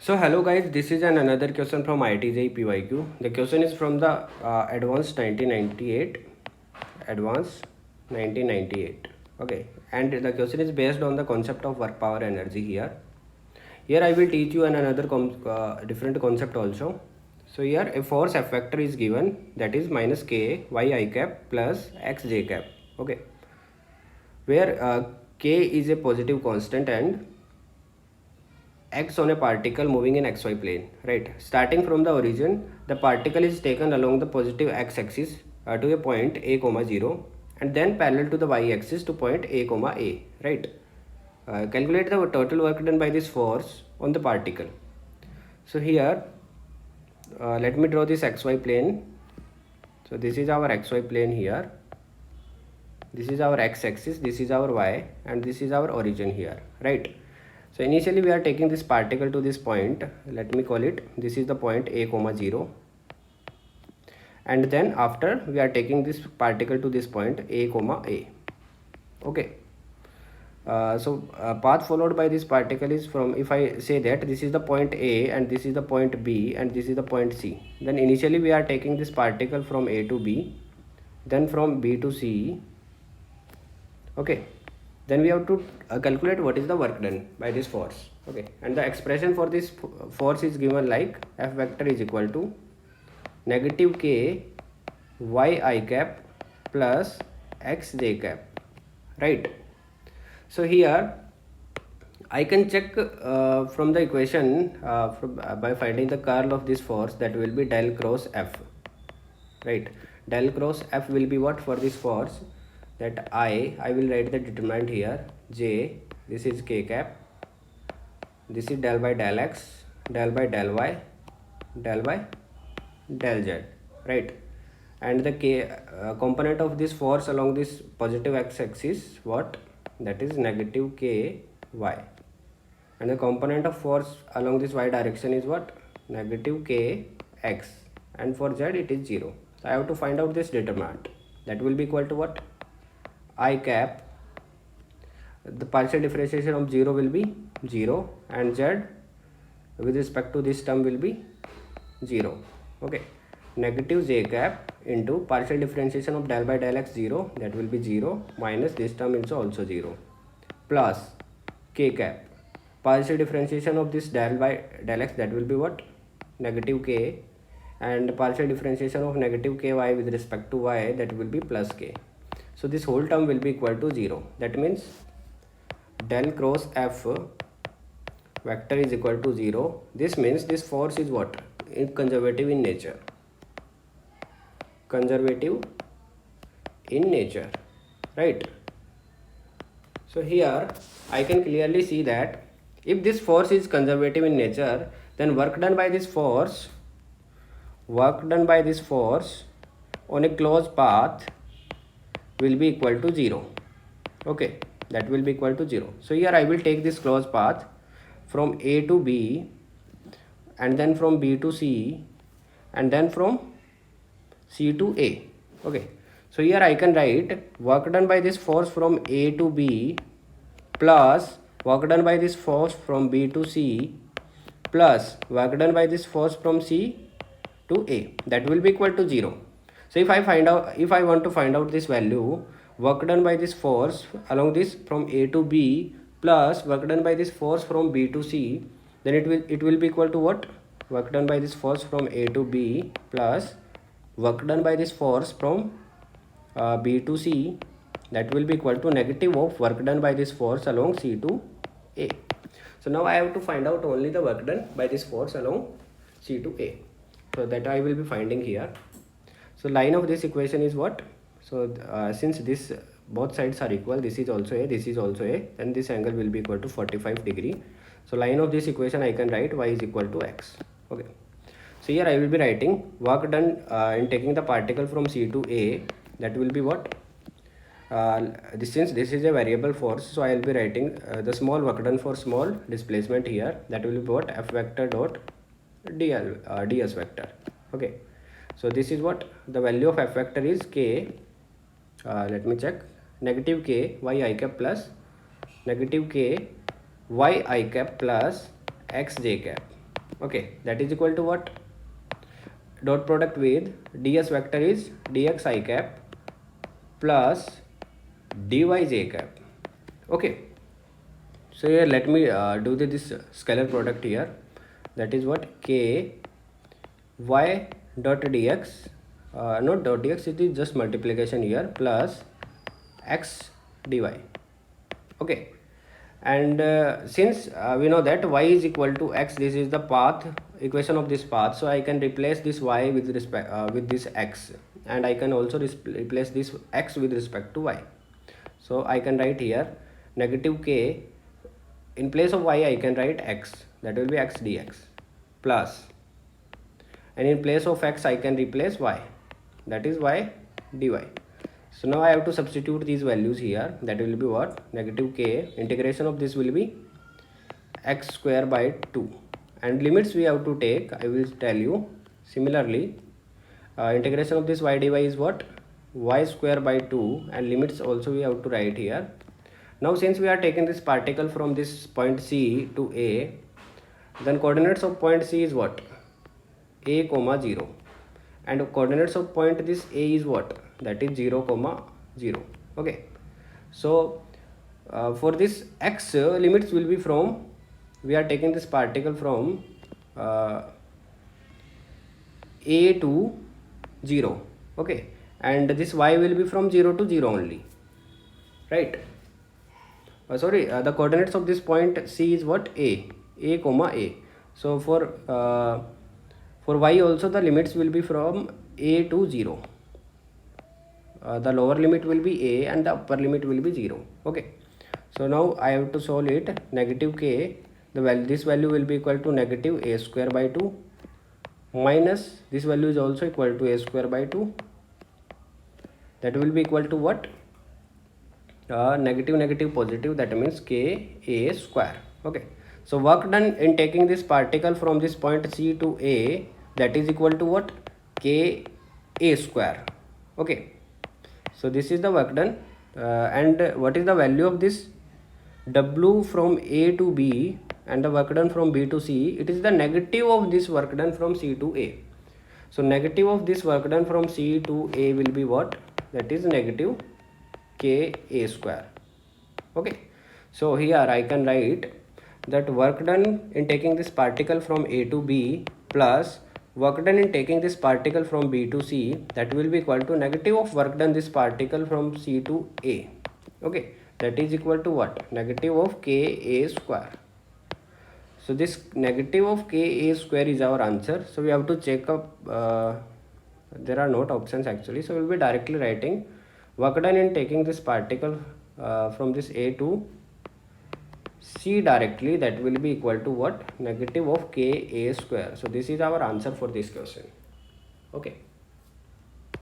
So hello guys, this is another question from IIT JEE PYQ. The question is from the Advanced 1998. Advanced 1998. Okay, and the question is based on the concept of work power energy here. Here I will teach you another different concept also. So here a force F vector is given, that is minus k y I cap plus x j cap. Okay, where k is a positive constant and x on a particle moving in xy plane, right? Starting from the origin, the particle is taken along the positive x-axis to a point a comma 0, and then parallel to the y-axis to point a comma a, right? Calculate the total work done by this force on the particle. So here let me draw this xy plane. So this is our xy plane here, this is our x-axis, this is our y, and this is our origin here, right? So initially we are taking this particle to this point, let me call it, this is the point a comma 0, and then after we are taking this particle to this point a comma a. Okay, path followed by this particle is from, if I say that this is the point A and this is the point B and this is the point C, then initially we are taking this particle from A to B, then from B to C. Okay, then we have to calculate what is the work done by this force. Okay, and the expression for this force is given like F vector is equal to negative k y I cap plus x j cap, right? So here I can check from the equation by finding the curl of this force, that will be del cross F, right? Del cross F will be what for this force, that I will write the determinant here, J, this is k cap, this is del by del x, del by del y, del by del z, right? And the k component of this force along this positive x-axis, what, that is negative k y, and the component of force along this y direction is what, negative k x, and for z it is 0. So I have to find out this determinant, that will be equal to what, I cap, the partial differentiation of 0 will be 0, and z with respect to this term will be 0. Okay, negative j cap into partial differentiation of del by del x 0, that will be 0, minus this term is also 0, plus k cap, partial differentiation of this del by del x, that will be what, negative k, and partial differentiation of negative ky with respect to y, that will be plus k. So this whole term will be equal to 0. That means del cross F vector is equal to 0. This means this force is what, conservative in nature, conservative in nature, right? So here I can clearly see that if this force is conservative in nature, then work done by this force on a closed path will be equal to 0. Okay, that will be equal to 0. So here I will take this closed path from A to B, and then from B to C, and then from C to A. Okay, so here I can write work done by this force from A to B plus work done by this force from B to C plus work done by this force from C to A, that will be equal to 0. So if I want to find out this value, work done by this force along this from A to B plus work done by this force from B to C, then it will be equal to what, work done by this force from A to B plus work done by this force from B to C, that will be equal to negative of work done by this force along C to A. So now I have to find out only the work done by this force along C to A. So that I will be finding here. So line of this equation is what? So since this both sides are equal, this is also A, this is also A, then this angle will be equal to 45 degree. So line of this equation I can write y is equal to x. Okay. So here I will be writing work done in taking the particle from C to A, that will be what? Since this is a variable force, so I will be writing the small work done for small displacement here, that will be what, F vector dot ds vector. Okay, so this is what the value of F vector is k, let me check, negative k y I cap plus negative k y I cap plus x j cap. Okay, that is equal to what? Dot product with ds vector is dx I cap plus dy j cap. Okay, so here let me do this scalar product here. That is what? K y dot dx, not dot dx, it is just multiplication here, plus x dy. Okay, and since we know that y is equal to x, this is the path equation of this path, so I can replace this y with respect with this x, and I can also replace this x with respect to y. So I can write here negative k, in place of y I can write x, that will be x dx, plus, and in place of x I can replace y, that is y dy. So now I have to substitute these values here. That will be what? Negative k, integration of this will be x square by 2, and limits we have to take, I will tell you. Similarly, integration of this y dy is what? Y square by 2, and limits also we have to write here. Now since we are taking this particle from this point C to A, then coordinates of point C is what? A comma 0, and coordinates of point this A is what? That is 0 comma 0. Okay, so for this x, limits will be from, we are taking this particle from A to 0. Okay, and this y will be from 0 to 0 only, right? The coordinates of this point C is what? A comma A. So for y also the limits will be from A to 0. The lower limit will be A and the upper limit will be 0. Okay, so now I have to solve it. Negative k, this value will be equal to negative a square by 2, minus this value is also equal to a square by 2, that will be equal to what? Negative negative positive, that means k a square. Okay, so work done in taking this particle from this point C to A, that is equal to what? K a square. Okay, so this is the work done, and what is the value of this W from A to B and the work done from B to C? It is the negative of this work done from C to A. So negative of this work done from C to A will be what? That is negative k a square. Okay, so here I can write that work done in taking this particle from A to B plus work done in taking this particle from B to C, that will be equal to negative of work done this particle from C to A. Okay, that is equal to what? Negative of k a square. So this negative of k a square is our answer. So we have to check up, there are not options actually, so we will be directly writing work done in taking this particle from this A to C directly, that will be equal to what? Negative of k a square. So this is our answer for this question. Okay.